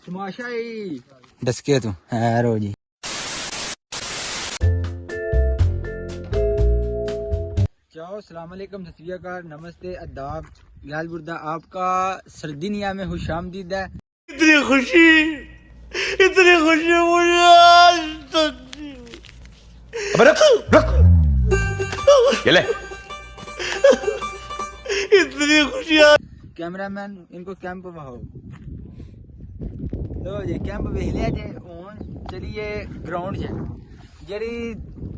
तमाशा ही डसके तू है रो जी। चाओ सलाम अलैकुम सत श्री अकाल नमस्ते अदाब याद बुर्दा आपका सर्दिनिया में खुश आमदीद है। इतनी खुशी मुझे आज तक अबे रुक रुक ये ले इतनी खुशी कैमरामैन इनको कैंप बहाओ। लो जी कैंप वेख लिया जे हुन चलिए ग्राउंड च जेह्ड़ी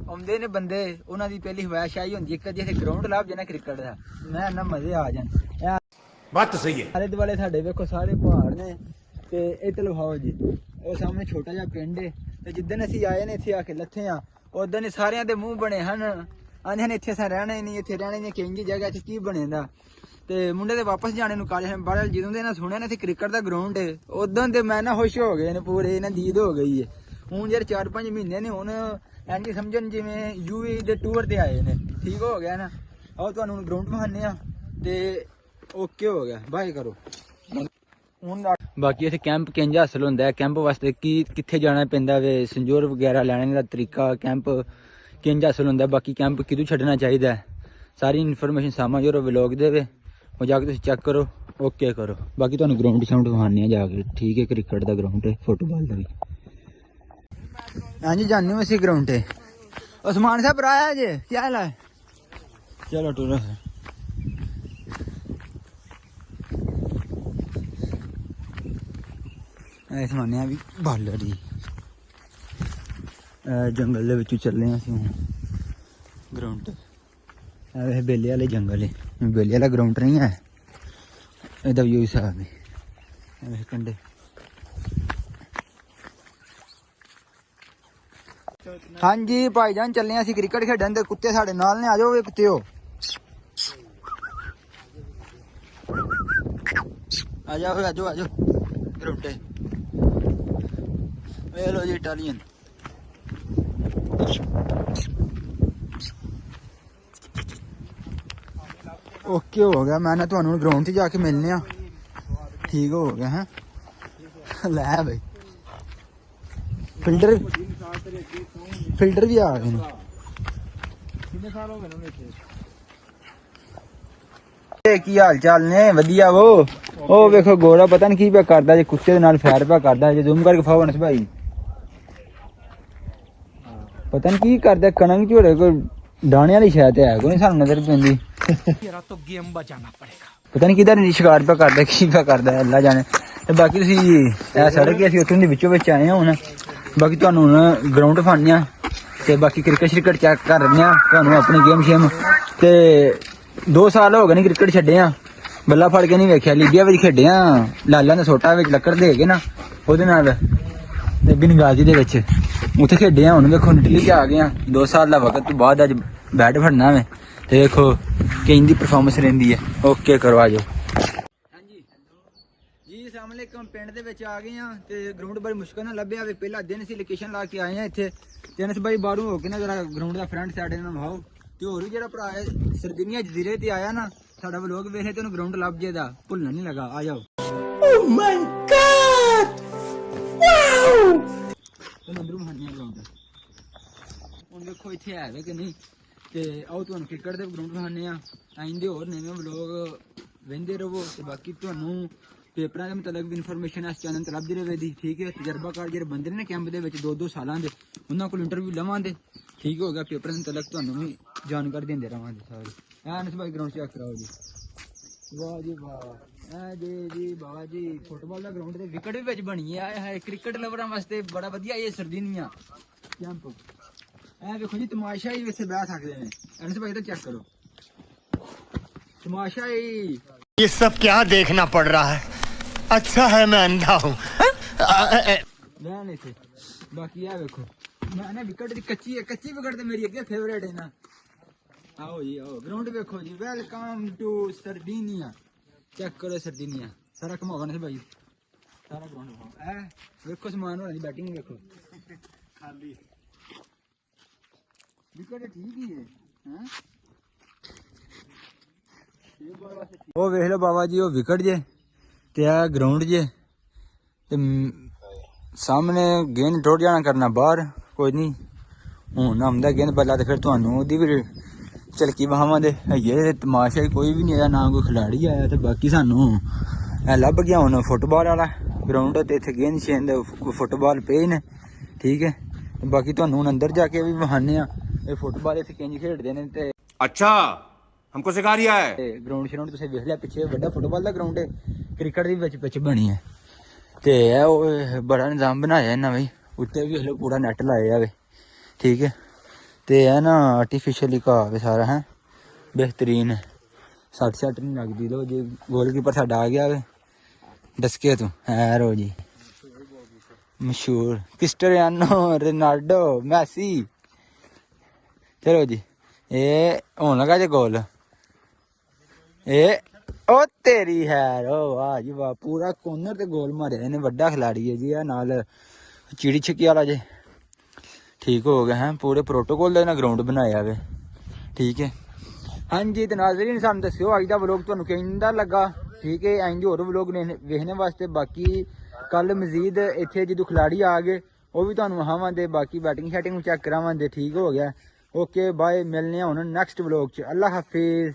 आउंदे ने बंदे उन्हां दी पहली ख्वाहिशाई होंदी है कदी इत्थे ग्राउंड लाभ जाना क्रिकेट दा मैं ना मजे आ जान। बात तो सही है। आले दुआले साडे वेखो सारे पहाड़ ने ते इत्थे लखाओ जी ਉਹ ਸਾਹਮਣੇ ਛੋਟਾ ਜਿਹਾ ਪਿੰਡ ਹੈ ਤੇ ਜਿੱਦਣ ਅਸੀਂ ਆਏ ਨੇ ਇੱਥੇ ਆ ਕੇ ਲੱਥੇ ਆ ਉਦੋਂ ਹੀ ਸਾਰਿਆਂ ਦੇ ਮੂੰਹ ਬਣੇ ਹਨ ਆਂਦੇ ਹਨ ਇੱਥੇ ਅਸਾਂ ਰਹਿਣਾ ਹੀ ਨਹੀਂ ਇੱਥੇ ਰਹਿਣਾ ਹੀ ਨਹੀਂ ਕਿੰਗੀ ਜਗ੍ਹਾ 'ਚ ਕੀ ਬਣੇਦਾ ਤੇ ਮੁੰਡੇ ਦੇ ਵਾਪਸ ਜਾਣੇ ਨੂੰ ਕਾਲੇ ਹਨ ਬੜਾ ਜਦੋਂ ਦੇ ਨਾ ਸੁਣਿਆ ਨਾ ਇੱਥੇ ਕ੍ਰਿਕਟ ਦਾ ਗਰਾਊਂਡ ਹੈ ਉਦੋਂ ਤੇ ਮੈਂ ਨਾ ਖੁਸ਼ ਹੋ ਗਏ ਨੇ ਪੂਰੇ ਇਹਨਾਂ ਦੀਦ ਹੋ ਗਈ ਹੈ। ਹੁਣ ਯਾਰ 4-5 ਮਹੀਨੇ ਨੇ ਹੁਣ ਇੰਜ ਸਮਝਣ ਜਿਵੇਂ ਯੂਏ ਦੇ ਟੂਰ ਤੇ ਆਏ ਨੇ ਠੀਕ ਹੋ ਗਿਆ ਨਾ। ਆਓ ਤੁਹਾਨੂੰ ਗਰਾਊਂਡ ਵਿਖਾਉਂਦੇ ਆ ਤੇ ਓਕੇ ਹੋ ਗਿਆ ਬਾਏ ਕਰੋ ਹੁਣ। ਬਾਕੀ ਇੱਥੇ ਕੈਂਪ ਕਿੰਜ ਹਾਸਲ ਹੁੰਦਾ ਹੈ ਕੈਂਪ ਵਾਸਤੇ ਕਿੱਥੇ ਜਾਣਾ ਪੈਂਦਾ ਵੇ ਸੰਜੋਰ ਵਗੈਰਾ ਲੈਣ ਦਾ ਤਰੀਕਾ ਕੈਂਪ ਕਿੰਜ ਹਾਸਲ ਹੁੰਦਾ ਬਾਕੀ ਕੈਂਪ ਕਿਦੋਂ ਛੱਡਣਾ ਚਾਹੀਦਾ ਸਾਰੀ ਇਨਫੋਰਮੇਸ਼ਨ ਸਾਹਮਣੇ ਜੋ ਵਲੌਗ ਦੇ ਵੇ ਉਹ ਜਾ ਕੇ ਤੁਸੀਂ ਚੈੱਕ ਕਰੋ ਓਕੇ ਕਰੋ। ਬਾਕੀ ਤੁਹਾਨੂੰ ਗਰਾਊਂਡ ਸਾਊਂਡ ਵਿਖਾਉਂਦੇ ਆ ਜਾ ਕੇ ਠੀਕ ਹੈ ਕ੍ਰਿਕਟ ਦਾ ਗਰਾਊਂਡ ਹੈ ਫੁੱਟਬਾਲ ਦਾ ਵੀ। ਹਾਂਜੀ ਜਾਣੇ ਹੋ ਅਸੀਂ ਗਰਾਊਂਡ ਤੇ ਉਸਮਾਨ ਸਾਹਿਬ ਆਇਆ ਜੇ ਕੀ ਹਾਲ ਹੈ ਚਲੋ ਟੁਰੋ। ਇਸ ਮੰਨਿਆ ਵੀ ਬਾਲਰ ਦੀ ਜੰਗਲ ਦੇ ਵਿੱਚੋਂ ਚੱਲੇ ਅਸੀਂ ਹੁਣ ਗਰਾਊਂਡ ਤੇ। ਇਹ ਬੇਲੇ ਵਾਲੇ ਜੰਗਲ ਹੈ ਬੇਲੇ ਵਾਲਾ ਗਰਾਊਂਡ ਨਹੀਂ ਹੈ ਇਹਦਾ ਵਿਊ ਸਾਹਿਬ ਹੈ ਇਹ ਕੰਡੇ। ਹਾਂਜੀ ਭਾਈਜਾਨ ਚੱਲੇ ਅਸੀਂ ਕ੍ਰਿਕਟ ਖੇਡਣ ਤੇ ਕੁੱਤੇ ਸਾਡੇ ਨਾਲ ਨੇ ਆ ਜਾਓ ਵੇ ਕੁੱਤਿਓ ਆ ਜਾਓ ਆ ਜਾਓ ਗਰਾਊਂਡ ਤੇ। ਇਹ ਲੋ ਜੀ ਇਟਾਲੀਅਨ ਓਕੇ ਹੋ ਗਿਆ ਮੈਂ ਨਾ ਤੁਹਾਨੂੰ ਗਰਾਊਂਡ ਤੇ ਜਾ ਕੇ ਮਿਲਨੇ ਆ ਠੀਕ ਹੋ ਗਿਆ ਹੈ ਲੈ ਬਈ ਫਿਲਟਰ ਵੀ ਆ ਗਏ ਨੇ ਕਿੰਨੇ ਸਾਲ ਹੋ ਗਏ ਨੇ ਇੱਥੇ। ਕੀ ਹਾਲ ਚਾਲ ਨੇ ਵਧੀਆ ਉਹ ਵੇਖੋ ਗੋਰਾ ਪਤਾ ਨਹੀਂ ਕੀ ਪਿਆ ਕਰਦਾ ਜੇ ਕੁੱਤੇ ਦੇ ਨਾਲ ਫੈਰ ਪਿਆ ਕਰਦਾ ਜੇ ਜ਼ੂਮ ਕਰਕੇ ਫਾਵਨਸ ਭਾਈ ਪਤਾ ਨਹੀਂ ਕੀ ਕਰਦਾ ਕਣਕ ਝੋੜੇ ਕੋਈ ਦਾਣੇ ਵਾਲੀ ਸ਼ਾਇਦ ਹੈ ਕੋਈ ਸਾਨੂੰ ਨਜ਼ਰ ਪੈਂਦੀ ਪਤਾ ਨਹੀਂ ਕਿਧਰ ਸ਼ਿਕਾਰ ਪਿਆ ਕਰਦਾ ਕੀ ਪਿਆ ਕਰਦਾ ਅੱਲਾ ਜਾਣੇ। ਤੇ ਬਾਕੀ ਤੁਸੀਂ ਇਹ ਸੜਕ ਅਸੀਂ ਉੱਥੋਂ ਦੇ ਵਿੱਚੋਂ ਵਿੱਚ ਆਏ ਹਾਂ ਹੁਣ ਬਾਕੀ ਤੁਹਾਨੂੰ ਹੁਣ ਗਰਾਊਂਡ ਫਾਉਂਦੇ ਆ ਤੇ ਬਾਕੀ ਕ੍ਰਿਕਟ ਚੈੱਕ ਕਰ ਰਹੇ ਆ ਤੁਹਾਨੂੰ ਆਪਣੀ ਗੇਮ ਸ਼ੇਮ ਤੇ 2 ਸਾਲ ਹੋ ਗਏ ਨੇ ਕ੍ਰਿਕਟ ਛੱਡੇ ਆ ਬੱਲਾ ਫੜ ਕੇ ਨਹੀਂ ਵੇਖਿਆ ਲੀਬੀਆ ਵਿੱਚ ਖੇਡੇ ਆ ਲਾਲਾਂ ਦੇ ਸੋਟਾ ਵਿੱਚ ਲੱਕੜ ਦੇ ਕੇ ਨਾ ਉਹਦੇ ਨਾਲ ਤੇ ਬਿਨਗਾਜ਼ੀ ਦੇ ਵਿੱਚ ਉੱਥੇ ਖੇਡੇ ਆ ਹੁਣ ਵੇਖੋ ਇਟਲੀ 'ਚ ਆ ਗਏ ਆ 2 ਸਾਲ ਦਾ ਵਕਤ ਤੋਂ ਬਾਅਦ ਅੱਜ ਬੈਟ ਫੜਨਾ ਵੇ ਤੇ ਵੇਖੋ ਕਿੰਨੀ ਦੀ ਪਰਫਾਰਮੈਂਸ ਰਹਿੰਦੀ ਹੈ ਓਕੇ ਕਰੋ ਆ ਜਾਓ। ਹਾਂਜੀ ਜੀ ਅਸਲਾਮ ਅਲੈਕੁਮ ਪਿੰਡ ਦੇ ਵਿੱਚ ਆ ਗਏ ਆ ਤੇ ਗਰਾਊਂਡ ਬੜੀ ਮੁਸ਼ਕਲ ਨਾਲ ਲੱਭਿਆ ਵੇ ਪਹਿਲਾ ਦਿਨ ਸੀ ਲੋਕੇਸ਼ਨ ਲਾ ਕੇ ਆਏ ਆ ਇੱਥੇ ਤੇ ਅਨਸ ਬਾਈ ਬਾਹਰੋਂ ਹੋ ਕੇ ਨਾ ਜਰਾ ਗਰਾਊਂਡ ਦਾ ਫਰੰਟ ਸਾਈਡ ਇਹਨਾਂ ਨੂੰ ਵਿਖਾਓ ਤੇ ਹੋਰ ਵੀ ਜਿਹੜਾ ਭਰਾ ਸਰਦਨੀਆ ਜਜ਼ੀਰੇ ਤੇ ਆਇਆ ਨਾ ਸਾਡਾ ਵਲੋਗ ਵੇਖੇ ਤੇ ਉਹਨੂੰ ਗਰਾਊਂਡ ਲੱਭ ਜੇਦਾ ਭੁੱਲਣਾ ਨਹੀਂ ਲੱਗਾ ਆ ਜਾਓ। ਓ ਮਾਈ ਗॉड ਵਾਓ ਤੁਹਾਨੂੰ ਅੰਦਰੋਂ ਮਹਾਨੀਆਂ ਗਰਾਊਂਡ ਹੁਣ ਦੇਖੋ ਇੱਥੇ ਹੈ ਵੇ ਕਿ ਨਹੀਂ ਤੇ ਆਓ ਤੁਹਾਨੂੰ ਕ੍ਰਿਕਟ ਦੇ ਗਰਾਊਂਡ ਵਿਖਾਉਂਦੇ ਆ ਆਇੰਦੇ ਹੋਰ ਨਵੇਂ ਵਲੋਗ ਵੇਂਦੇ ਰਹੋ ਤੇ ਬਾਕੀ ਤੁਹਾਨੂੰ ਪੇਪਰਾਂ ਦੇ ਮੁਤਲਕ ਵੀ ਇਨਫੋਰਮੇਸ਼ਨ ਇਸ ਚੈਨਲ ਤੇ ਲੱਭਦੀ ਰਹੇਗੀ ਠੀਕ ਹੈ। ਤਜਰਬਾਕਾਰ ਜਿਹੜੇ ਬੰਦੇ ਨੇ ਕੈਂਪ ਦੇ ਵਿੱਚ 2-2 ਸਾਲਾਂ ਦੇ ਉਹਨਾਂ ਕੋਲ ਇੰਟਰਵਿਊ ਲਵਾਂਗੇ ਠੀਕ ਹੋ ਗਿਆ ਪੇਪਰਾਂ ਦੇ ਮੁਤਲਕ ਤੁਹਾਨੂੰ ਵੀ ਜਾਣਕਾਰੀ ਦਿੰਦੇ ਰਹਾਂਗੇ ਸਾਰੇ। ਅਨਸ ਭਾਈ ਗਰਾਊਂਡ ਚੈੱਕ ਕਰਾਓ ਜੀ ਵਾਹ ਜੀ ਵਾਹ ਜੀ ਬਾਬਾ ਜੀ ਫੁੱਟਬਾਲ ਦਾ ਗਰਾਊਂਡ ਤੇ ਵਿਕਟ ਵੀ ਵਿੱਚ ਬਣੀ ਹੈ ਕ੍ਰਿਕਟ ਲਵਰਾਂ ਵਾਸਤੇ ਬੜਾ ਵਧੀਆ ਇਹ ਸਰਦੀਨੀਆਂ ਕੈਂਪ। ਇਹ ਵੇਖੋ ਜੀ ਤਮਾਸ਼ਾ ਹੀ ਇੱਥੇ ਬਹਿ ਸਕਦੇ ਨੇ ਅਨਸ ਭਾਈ ਤਾਂ ਚੈੱਕ ਕਰੋ ਤਮਾਸ਼ਾ ਹੀ। ये सब क्या देखना पड़ रहा है अच्छा है मैं अंधा हूँ। ਲੈਣ ਇੱਥੇ ਬਾਕੀ ਆ ਵੇਖੋ ਮੈਂ ਨਾ ਵਿਕਟ ਦੀ ਕੱਚੀ ਵਿਕਟ ਤੇ ਮੇਰੀ ਅੱਗੇ ਫੇਵਰੇਟ ਹੈ ਨਾ। ਆਓ ਜੀ ਆਓ ਗਰਾਊਂਡ ਵੇਖੋ ਜੀ ਵੈਲਕਮ ਟੂ ਸਰਦੀਨੀਆ ਚੈੱਕ ਕਰੋ ਸਰਦੀਨੀਆ ਸਾਰਾ ਘਮਾਵਾ ਨਾ ਭਾਈ ਸਾਰਾ ਗਰਾਊਂਡ ਵਿਖਾਓ। ਇਹ ਵੇਖੋ ਸਮਾਨ ਹੋਣਾ ਦੀ ਬੈਟਿੰਗ ਵੇਖੋ ਖਾਲੀ ਵਿਕਟ ਠੀਕ ਹੀ ਹੈ ਉਹ ਵੇਖ ਲਓ ਬਾਬਾ ਜੀ ਉਹ ਵਿਕਟ ਜੇ ਤੇ ਆ ਗਰਾਊਂਡ ਜੇ ਤੇ ਸਾਹਮਣੇ ਗੇਂਦ ਟੁੱਟ ਜਾਣਾ ਕਰਨਾ ਬਾਹਰ, ਕੋਈ ਨਹੀਂ ਹੁਣ ਆਉਂਦਾ ਗੇਂਦ ਬੱਲਾ ਤੇ ਫਿਰ ਤੁਹਾਨੂੰ ਉਹਦੀ ਵੀ ਝਲਕੀ ਵਹਾਵਾਂ ਦੇ ਹੈਗੇ ਤਮਾਸ਼ਾ ਹੀ, ਕੋਈ ਵੀ ਨਹੀਂ ਆਇਆ ਨਾ ਕੋਈ ਖਿਡਾਰੀ ਆਇਆ। ਤੇ ਬਾਕੀ ਸਾਨੂੰ ਇਹ ਲੱਭ ਗਿਆ ਹੁਣ ਫੁੱਟਬਾਲ ਵਾਲਾ ਗਰਾਊਂਡ, ਤੇ ਇੱਥੇ ਗੇਂਦ ਛੇਂਦ ਫੁੱਟਬਾਲ ਪਏ ਨੇ, ਠੀਕ ਹੈ। ਤੇ ਬਾਕੀ ਤੁਹਾਨੂੰ ਹੁਣ ਅੰਦਰ ਜਾ ਕੇ ਵੀ ਵਹਾਨੇ ਆ ਇਹ ਫੁੱਟਬਾਲ ਇੱਥੇ ਕਿੰਜ ਖੇਡਦੇ ਨੇ। ਤੇ अच्छा हमको सिखा रिया है। ਗਰਾਊਂਡ ਸ਼ਰਾਊਂਡ ਤੁਸੀਂ ਵੇਖ ਲਿਆ, ਪਿੱਛੇ ਵੱਡਾ ਫੁੱਟਬਾਲ ਦਾ ਗਰਾਊਂਡ ਹੈ, ਕ੍ਰਿਕਟ ਦੀ ਵਿੱਚ ਪਿੱਚ ਬਣੀ ਹੈ। ਤੇ ਇਹ ਉਹ ਬੜਾ ਨਿਜ਼ਾਮ ਬਣਾਇਆ ਇਹਨਾਂ ਬਈ, ਉੱਤੇ ਵੀ ਹਲੇ ਪੂਰਾ ਨੈਟ ਲਾਏ ਆਵੇ, ਠੀਕ ਹੈ। ਤੇ ਇਹ ਨਾ ਆਰਟੀਫਿਸ਼ਲੀ ਘਾਹ ਵੇ ਸਾਰਾ ਹੈ, ਬਿਹਤਰੀਨ ਸੱਟ ਨਹੀਂ ਲੱਗਦੀ। ਲੋ ਜੇ ਗੋਲਕੀਪਰ ਸਾਡਾ ਆ ਗਿਆ ਵੇ ਡਸਕੇ ਤੋਂ ਹੈ ਰੋ ਜੀ, ਮਸ਼ਹੂਰ ਕ੍ਰਿਸਟੀਆਨੋ ਰੋਨਾਲਡੋ ਮੈਸੀ। ਚਲੋ ਜੀ ਇਹ ਹੋਣ ਲੱਗਾ ਜੇ ਗੋਲ, ਇਹ ਉਹ ਤੇਰੀ ਹੈ ਰੋ, ਵਾਹ ਜੀ ਵਾਹ, ਪੂਰਾ ਕੋਰਨਰ ਤੇ ਗੋਲ ਮਾਰਿਆ ਇਹਨੇ, ਵੱਡਾ ਖਿਲਾੜੀ ਹੈ ਜੀ। ਇਹ ਨਾਲ ਚਿੜੀ ਛਿੱਕੀ ਵਾਲਾ ਜੇ ਠੀਕ ਹੋ ਗਿਆ ਹੈ, ਪੂਰੇ ਪ੍ਰੋਟੋਕੋਲ ਦਾ ਇਹਨਾਂ ਗਰਾਊਂਡ ਬਣਾਇਆ ਵੇ, ਠੀਕ ਹੈ। ਹਾਂਜੀ ਤੇ ਨਾਜ਼ਰੀਨ ਸਾਨੂੰ ਦੱਸਿਓ ਅੱਜ ਦਾ ਵਲੋਗ ਤੁਹਾਨੂੰ ਕਿੰਦਾ ਲੱਗਾ, ਠੀਕ ਹੈ। ਇੰਜ ਹੋਰ ਵਲੋਗ ਵੇਖਣੇ ਵਾਸਤੇ ਬਾਕੀ ਕੱਲ ਮਜ਼ੀਦ ਇੱਥੇ ਜਦੋਂ ਖਿਲਾੜੀ ਆ ਗਏ ਉਹ ਵੀ ਤੁਹਾਨੂੰ ਵਹਾਵਾਂਗੇ, ਬਾਕੀ ਬੈਟਿੰਗ ਸ਼ੈਟਿੰਗ ਚੈੱਕ ਕਰਾਵਾਂਗੇ, ਠੀਕ ਹੋ ਗਿਆ। ਓਕੇ ਬਾਏ, ਮਿਲਨੇ ਆ ਹੁਣ ਨੈਕਸਟ ਵਲੋਗ 'ਚ। ਅੱਲਾ ਹਾਫਿਜ਼।